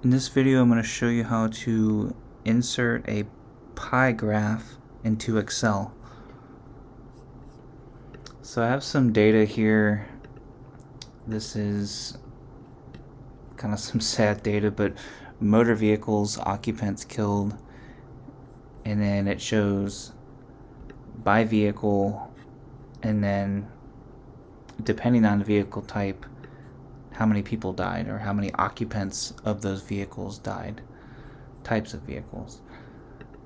In this video, I'm going to show you how to insert a pie graph into Excel. So I have some data here. This is kind of some sad data, but motor vehicles, occupants killed, and then it shows by vehicle, and then depending on the vehicle type, how many people died or how many occupants of those vehicles died, types of vehicles.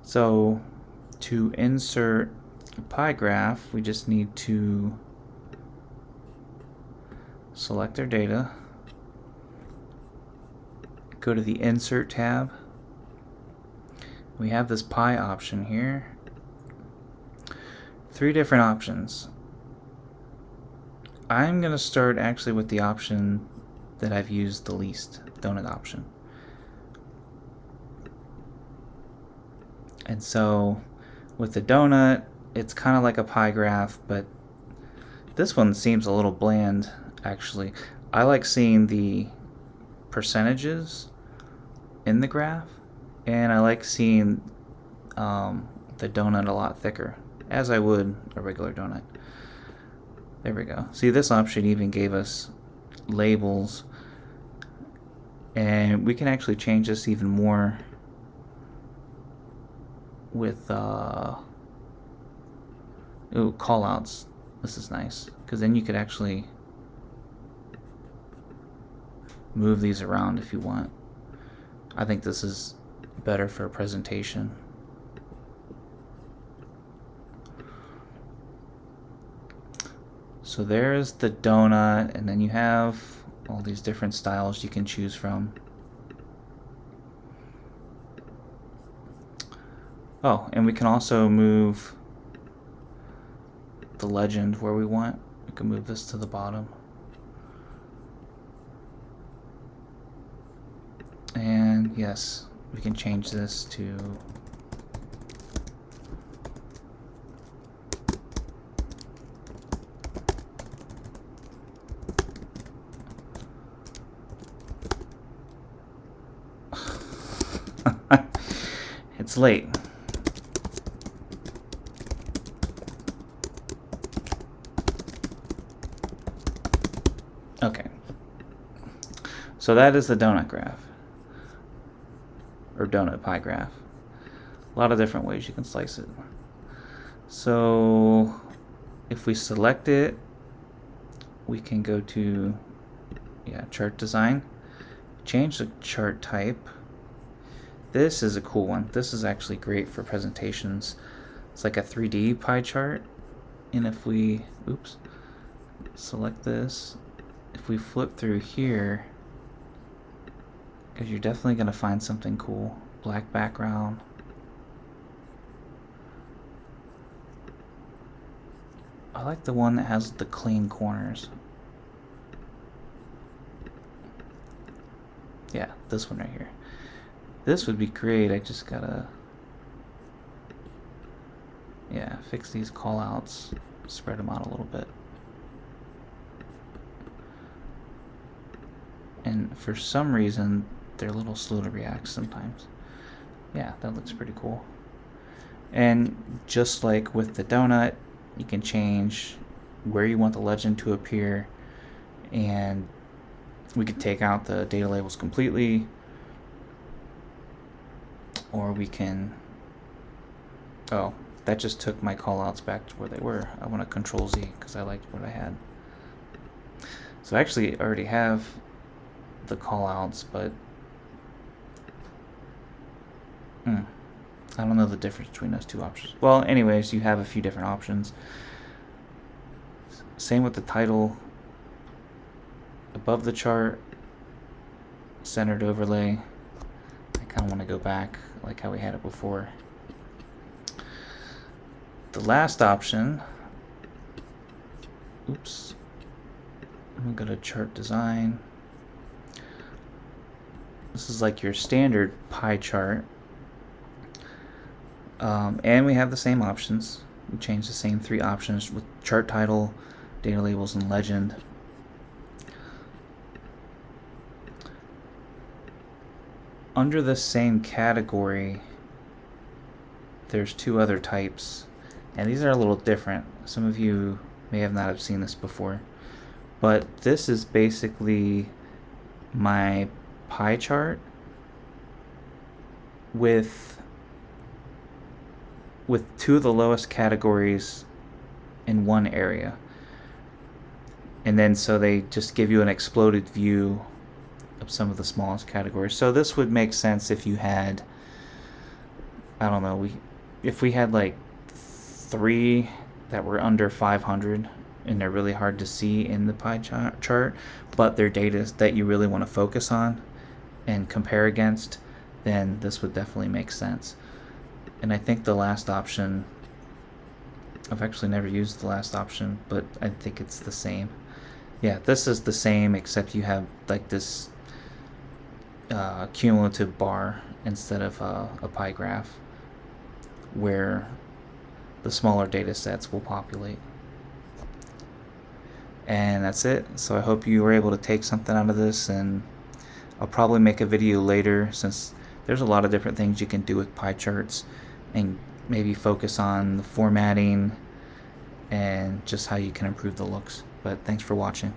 So to insert a pie graph, we just need to select our data, go to the Insert tab. We have this pie option here. 3 different options. I'm going to start actually with the option that I've used the least, donut option. And so with the donut, it's kind of like a pie graph, but this one seems a little bland actually. I like seeing the percentages in the graph, and I like seeing the donut a lot thicker, as I would a regular donut. There we go. See, this option even gave us labels, and we can actually change this even more with callouts. This is nice because then you could actually move these around if you want. I think this is better for a presentation. So there's the donut, and then you have all these different styles you can choose from. Oh, and we can also move the legend where we want. We can move this to the bottom. And yes, we can change this to it's late. Okay. So that is the donut graph, or donut pie graph. A lot of different ways you can slice it. So if we select it, we can go to chart design, change the chart type. This is a cool one. This is actually great for presentations. It's like a 3D pie chart, and if we select this, if we flip through here, because you're definitely going to find something cool. Black background. I like the one that has the clean corners. Yeah, this one right here. This would be great. I just gotta fix these callouts, spread them out a little bit. And for some reason, they're a little slow to react sometimes. Yeah, that looks pretty cool. And just like with the donut, you can change where you want the legend to appear, and we could take out the data labels completely, or we can, oh, that just took my callouts back to where they were. I want to Control Z because I liked what I had. So I actually already have the callouts, but I don't know the difference between those two options. Well, anyways, you have a few different options. Same with the title. Above the chart, centered overlay. I kind of want to go back like how we had it before. The last option, I'm gonna go to chart design. This is like your standard pie chart. And we have the same options. We change the same 3 options with chart title, data labels, and legend. under the same category, there's two other types, and these are a little different. Some of you may have not have seen this before, but this is basically my pie chart with two of the lowest categories in one area. And then so they just give you an exploded view of some of the smallest categories. So this would make sense if you had, I don't know, if we had like 3 that were under 500 and they're really hard to see in the pie chart, but they're data that you really want to focus on and compare against, then this would definitely make sense. And I think the last option, I've actually never used the last option, but I think it's the same. Yeah, this is the same, except you have like this cumulative bar instead of a pie graph where the smaller data sets will populate. And that's it. So I hope you were able to take something out of this, and I'll probably make a video later, since there's a lot of different things you can do with pie charts, and maybe focus on the formatting and just how you can improve the looks. But thanks for watching.